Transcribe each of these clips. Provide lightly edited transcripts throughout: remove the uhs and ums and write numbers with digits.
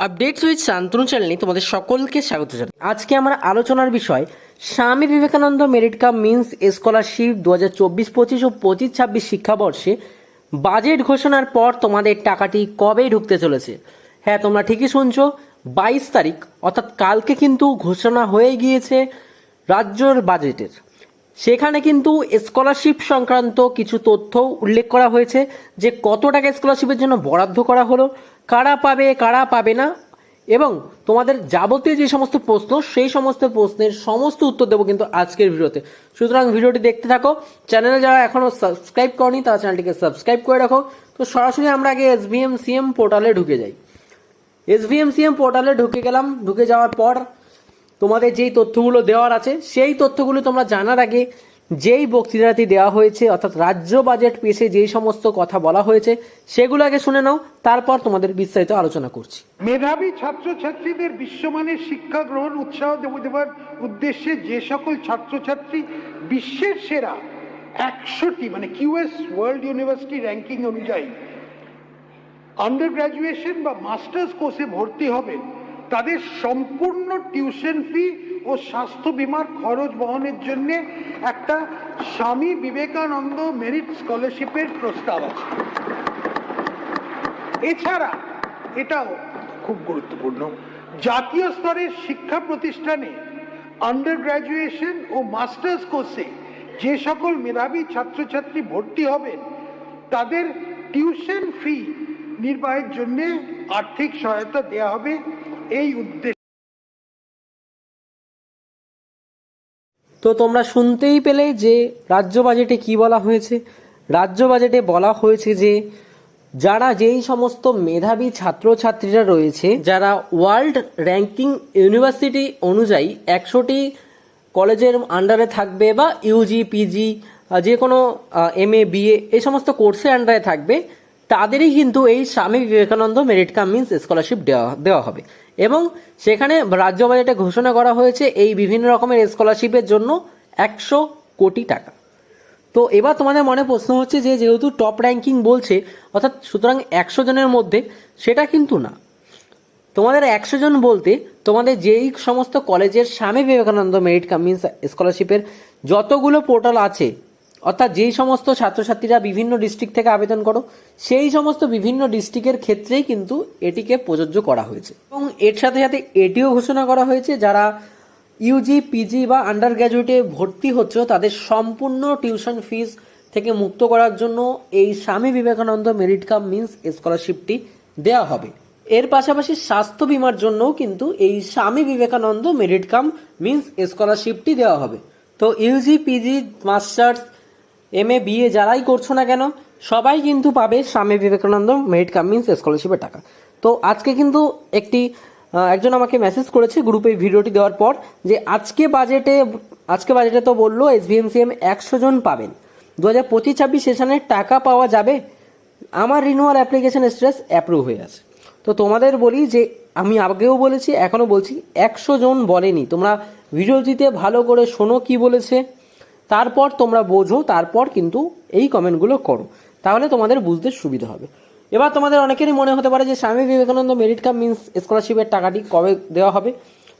Updates with Shantanu চ্যানেলে তোমাদের সকলকে স্বাগত জানাই। আজকে আমার আলোচনার বিষয় স্বামী Vivekananda merit cum means scholarship 2024-25 ও 25-26 শিক্ষাবর্ষে বাজেট ঘোষণার পর তোমাদের টাকাটি কবে ঢুকতে চলেছে। হ্যাঁ, তোমরা ঠিকই শুনছো, 22 তারিখ অর্থাৎ কালকে কিন্তু ঘোষণা হয়ে গিয়েছে রাজ্যর বাজেটের। সেখানে কিন্তু স্কলারশিপ সংক্রান্ত কিছু তথ্য উল্লেখ করা হয়েছে যে কত টাকা স্কলারশিপের জন্য বরাদ্দ করা হলো, কারা পাবে কারা পাবে না, এবং তোমাদের যাবতীয় যে সমস্ত প্রশ্ন সেই সমস্ত প্রশ্নের সমস্ত উত্তর দেবো কিন্তু আজকের ভিডিওতে। সুতরাং ভিডিওটি দেখতে থাকো। চ্যানেলে যারা এখনও সাবস্ক্রাইব করনি তারা চ্যানেলটিকে সাবস্ক্রাইব করে রাখো। তো সরাসরি আমরা আগে SVMCM পোর্টালে ঢুকে যাই। SVMCM পোর্টালে ঢুকে গেলাম। ঢুকে যাওয়ার পর তোমাদের যেই তথ্যগুলো দেওয়ার আছে সেই তথ্যগুলো তোমরা জানার আগে যেই বক্তৃতাটি দেওয়া হয়েছে অর্থাৎ রাজ্য বাজেট পেশে যেই সমস্ত কথা বলা হয়েছে সেগুলো আগে শুনে নাও, তারপর তোমাদের বিস্তারিত আলোচনা করছি। মেধাবী ছাত্রছাত্রীদের বিশ্বমানের শিক্ষা গ্রহণ উৎসাহ দেওয়ার উদ্দেশ্যে যে সকল ছাত্রছাত্রী বিশ্বের সেরা 100টি QS ওয়ার্ল্ড ইউনিভার্সিটি র্যাঙ্কিং অনুযায়ী আন্ডার গ্র্যাজুয়েশন বা মাস্টার্স কোর্সে ভর্তি হবেন তাদের সম্পূর্ণ টিউশন ফি ও স্বাস্থ্য বীমার খরচ বহনের জন্য একটা স্বামী বিবেকানন্দ মেরিট স্কলারশিপের প্রস্তাব আছে। এছাড়া এটাও খুব গুরুত্বপূর্ণ, জাতীয় স্তরের শিক্ষা প্রতিষ্ঠানে আন্ডার গ্র্যাজুয়েশন ও মাস্টার্স কোর্সে যে সকল মেধাবী ছাত্রছাত্রী ভর্তি হবেন তাদের টিউশন ফি নির্বাহের জন্য আর্থিক সহায়তা দেওয়া হবে। এই উদ্দেশ্যে তো তোমরা শুনতেই পেলে যে রাজ্য বাজেটে কি বলা হয়েছে। রাজ্য বাজেটে বলা হয়েছে যে যারা যেই সমস্ত মেধাবী ছাত্রছাত্রীরা রয়েছে, যারা ওয়ার্ল্ড র্যাঙ্কিং ইউনিভার্সিটি অনুযায়ী 100টি কলেজের আন্ডারে থাকবে বা ইউজি পিজি যে কোনো MA BA এই সমস্ত কোর্সের আন্ডারে থাকবে, তাদেরই কিন্তু এই স্বামী Vivekananda merit cum means scholarship দেওয়া হবে। এবং সেখানে রাজ্য বাজেটে ঘোষণা করা হয়েছে এই বিভিন্ন রকমের স্কলারশিপের জন্য 100 কোটি টাকা। তো এবার তোমাদের মনে প্রশ্ন হচ্ছে যে যেহেতু টপ র্যাঙ্কিং বলছে অর্থাৎ সুতরাং 100 জনের মধ্যে, সেটা কিন্তু না। তোমাদের 100 জন বলতে তোমাদের যেই সমস্ত কলেজের স্বামী বিবেকানন্দ মেরিট কাম মিন্স স্কলারশিপের যতগুলো পোর্টাল আছে, অর্থাৎ যেই সমস্ত ছাত্রছাত্রীরা বিভিন্ন ডিস্ট্রিক্ট থেকে আবেদন করো সেই সমস্ত বিভিন্ন ডিস্ট্রিক্টের ক্ষেত্রেই কিন্তু এটিকে প্রযোজ্য করা হয়েছে। এবং এর সাথে সাথে এটিও ঘোষণা করা হয়েছে যারা ইউজি পিজি বা আন্ডার গ্র্যাজুয়েটে ভর্তি হচ্ছে তাদের সম্পূর্ণ টিউশন ফিস থেকে মুক্ত করার জন্য এই স্বামী বিবেকানন্দ মেরিট কাম মিন্স স্কলারশিপটি দেওয়া হবে। এর পাশাপাশি স্বাস্থ্য বিমার জন্যও কিন্তু এই স্বামী বিবেকানন্দ মেরিট কাম মিন্স স্কলারশিপটি দেওয়া হবে। তো Yuji PG masters MA BA যারাই করছো না কেন সবাই কিন্তু পাবে স্বামী বিবেকানন্দ মেরিট কাম মিন্স স্কলারশিপের টাকা। তো আজকে কিন্তু একজন আমাকে মেসেজ করেছে গ্রুপে ভিডিওটি দেওয়ার পর যে আজকে বাজেটে তো বললো SVMCM 100 জন পাবেন, 2025-26 সেশনে টাকা পাওয়া যাবে। আমার রিনিউয়াল অ্যাপ্লিকেশন স্ট্যাটাস অ্যাপ্রুভ হয়ে আছে। তো তোমাদের বলি যে আমি আগেও বলেছি এখনও বলছি 100 জন বলেনি। তোমরা ভিডিওটিতে ভালো করে শোনো কি বলেছে, তারপর তোমরা বোঝো, তারপর কিন্তু এই কমেন্টগুলো করো, তাহলে তোমাদের বুঝতে সুবিধা হবে। এবার তোমাদের অনেকেরই মনে হতে পারে যে স্বামী বিবেকানন্দ মেরিট কাম মিন্স স্কলারশিপের টাকাটি কবে দেওয়া হবে।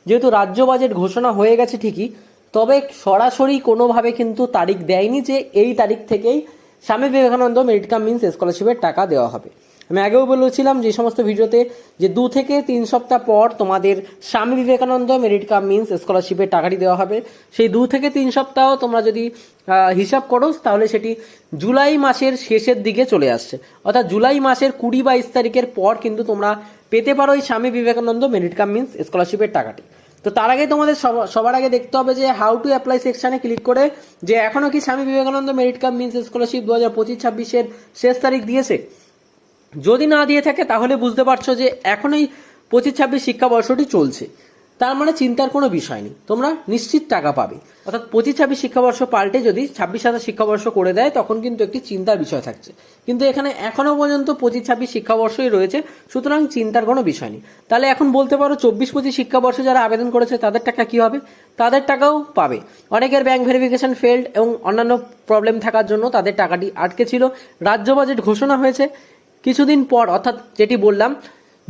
যেহেতু রাজ্য বাজেট ঘোষণা হয়ে গেছে ঠিকই, তবে সরাসরি কোনোভাবে কিন্তু তারিখ দেয়নি যে এই তারিখ থেকেই স্বামী বিবেকানন্দ মেরিট কাম মিন্স স্কলারশিপের টাকা দেওয়া হবে। আমি আগেও বলেছিলাম যে সমস্ত ভিডিওতে যে 2 থেকে 3 সপ্তাহ পর তোমাদের স্বামী বিবেকানন্দ মেরিট কাম মিন্স স্কলারশিপের টাকাটি দেওয়া হবে। সেই 2 থেকে 3 সপ্তাহ তোমরা যদি হিসাব করো তাহলে সেটি জুলাই মাসের শেষের দিকে চলে আসছে, অর্থাৎ জুলাই মাসের 20-22 তারিখের পর কিন্তু তোমরা পেতে পারো এই স্বামী বিবেকানন্দ মেরিট কাম মিন্স স্কলারশিপের টাকাটি। তো তার আগে তোমাদের সবার আগে দেখতে হবে যে হাউ টু অ্যাপ্লাই সেকশানে ক্লিক করে যে এখনও কি Swami Vivekananda merit cum means scholarship 2025-26-এর শেষ তারিখ দিয়েছে। যদি না দিয়ে থাকে তাহলে বুঝতে পারছো যে এখনই 25-26 শিক্ষাবর্ষটি চলছে, তার মানে চিন্তার কোনো বিষয় নেই, তোমরা নিশ্চিত টাকা পাবে। অর্থাৎ 25-26 শিক্ষাবর্ষ পাল্টে যদি 26-27 শিক্ষাবর্ষ করে দেয় তখন কিন্তু একটি চিন্তার বিষয় থাকছে, কিন্তু এখানে এখনও পর্যন্ত 25-26 শিক্ষাবর্ষই রয়েছে, সুতরাং চিন্তার কোনো বিষয় নেই। তাহলে এখন বলতে পারো 24-25 শিক্ষাবর্ষে যারা আবেদন করেছে তাদের টাকা কী হবে, তাদের টাকাও পাবে। অনেকের ব্যাংক ভেরিফিকেশন ফেল্ড এবং অন্যান্য প্রবলেম থাকার জন্য তাদের টাকাটি আটকে ছিল। রাজ্য বাজেট ঘোষণা হয়েছে কিছুদিন পর, অর্থাৎ যেটি বললাম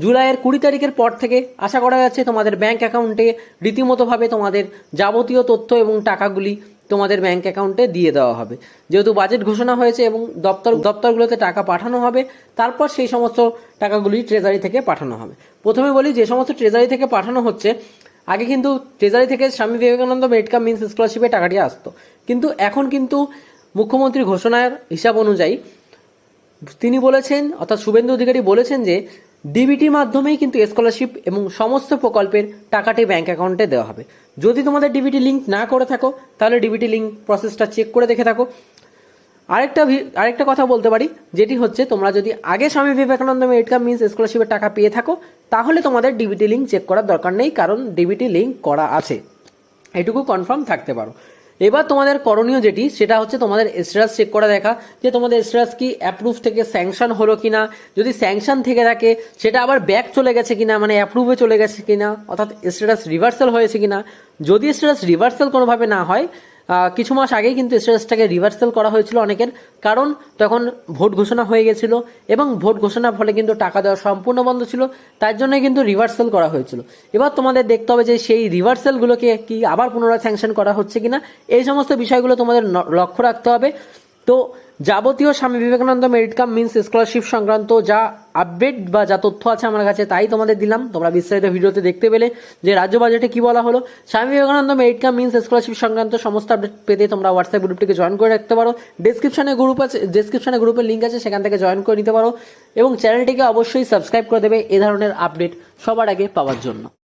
জুলাইয়ের 20 তারিখের পর থেকে আশা করা যাচ্ছে তোমাদের ব্যাংক অ্যাকাউন্টে রীতিমতোভাবে তোমাদের যাবতীয় তথ্য এবং টাকাগুলি তোমাদের ব্যাংক অ্যাকাউন্টে দিয়ে দেওয়া হবে। যেহেতু বাজেট ঘোষণা হয়েছে এবং দপ্তরগুলোতে টাকা পাঠানো হবে, তারপর সেই সমস্ত টাকাগুলি ট্রেজারি থেকে পাঠানো হবে। প্রথমে বলি, যে সমস্ত ট্রেজারি থেকে পাঠানো হচ্ছে, আগে কিন্তু ট্রেজারি থেকে স্বামী বিবেকানন্দ মেরিট কাম মিন্স স্কলারশিপে টাকাটি আসতো, কিন্তু এখন কিন্তু মুখ্যমন্ত্রী ঘোষণার হিসাব অনুযায়ী তিনি বলেছেন, অর্থাৎ শুভেন্দু অধিকারী বলেছেন যে ডিবিটির মাধ্যমেই কিন্তু স্কলারশিপ এবং সমস্ত প্রকল্পের টাকাটি ব্যাংক অ্যাকাউন্টে দেওয়া হবে। যদি তোমাদের ডিবিটি লিঙ্ক না করে থাকো, তাহলে ডিবিটি লিঙ্ক প্রসেসটা চেক করে দেখে থাকো। আরেকটা কথা বলতে পারি, যেটি হচ্ছে, তোমরা যদি আগে স্বামী বিবেকানন্দ মেরিট কাম মিন্স স্কলারশিপের টাকা পেয়ে থাকো, তাহলে তোমাদের ডিবিটি লিঙ্ক চেক করার দরকার নেই, কারণ ডিবিটি লিঙ্ক করা আছে, এটুকু কনফার্ম থাকতে পারো। এবার তোমাদের করণীয় যেটি, সেটা হচ্ছে তোমাদের স্ট্যাটাস চেক করে দেখা, যে তোমাদের স্ট্যাটাস কি অ্যাপ্রুভ থেকে স্যাংশন হলো কিনা। যদি স্যাংশন থেকে থাকে, সেটা আবার ব্যাক চলে গেছে কিনা, মানে অ্যাপ্রুভে চলে গেছে কিনা, অর্থাৎ স্ট্যাটাস রিভার্সাল হয়েছে কিনা। যদি স্ট্যাটাস রিভার্সাল কোনোভাবে না হয়, কিছু মাস আগেই কিন্তু স্ট্যাটাসটাকে রিভার্সাল করা হয়েছিল অনেকের, কারণ তখন ভোট ঘোষণা হয়ে গেছিল এবং ভোট ঘোষণার ফলে কিন্তু টাকা দেওয়া সম্পূর্ণ বন্ধ ছিল, তার জন্য কিন্তু রিভার্সাল করা হয়েছিল। এবার তোমাদের দেখতে হবে যে সেই রিভার্সালগুলোকে কি আবার পুনরায় স্যাংশন করা হচ্ছে কিনা, এই সমস্ত বিষয়গুলো তোমাদের লক্ষ্য রাখতে হবে। তো যাবতীয় স্বামী Vivekananda merit cum means scholarship সংক্রান্ত যা আপডেট বা যা তথ্য আছে আমার কাছে, তাই তোমাদের দিলাম। তোমরা বিস্তারিত ভিডিওতে দেখতে পেলে যে রাজ্য বাজেটে কি বলা হলো। স্বামী Vivekananda merit cum means scholarship সংক্রান্ত সমস্ত আপডেট পেতে তোমরা হোয়াটসঅ্যাপ গ্রুপটিকে জয়েন করে রাখতে পারো। ডেসক্রিপশনে গ্রুপের লিঙ্ক আছে, সেখান থেকে জয়েন করে নিতে পারো এবং চ্যানেলটিকে অবশ্যই সাবস্ক্রাইব করে দেবে এই ধরনের আপডেট সবার আগে পাওয়ার জন্য।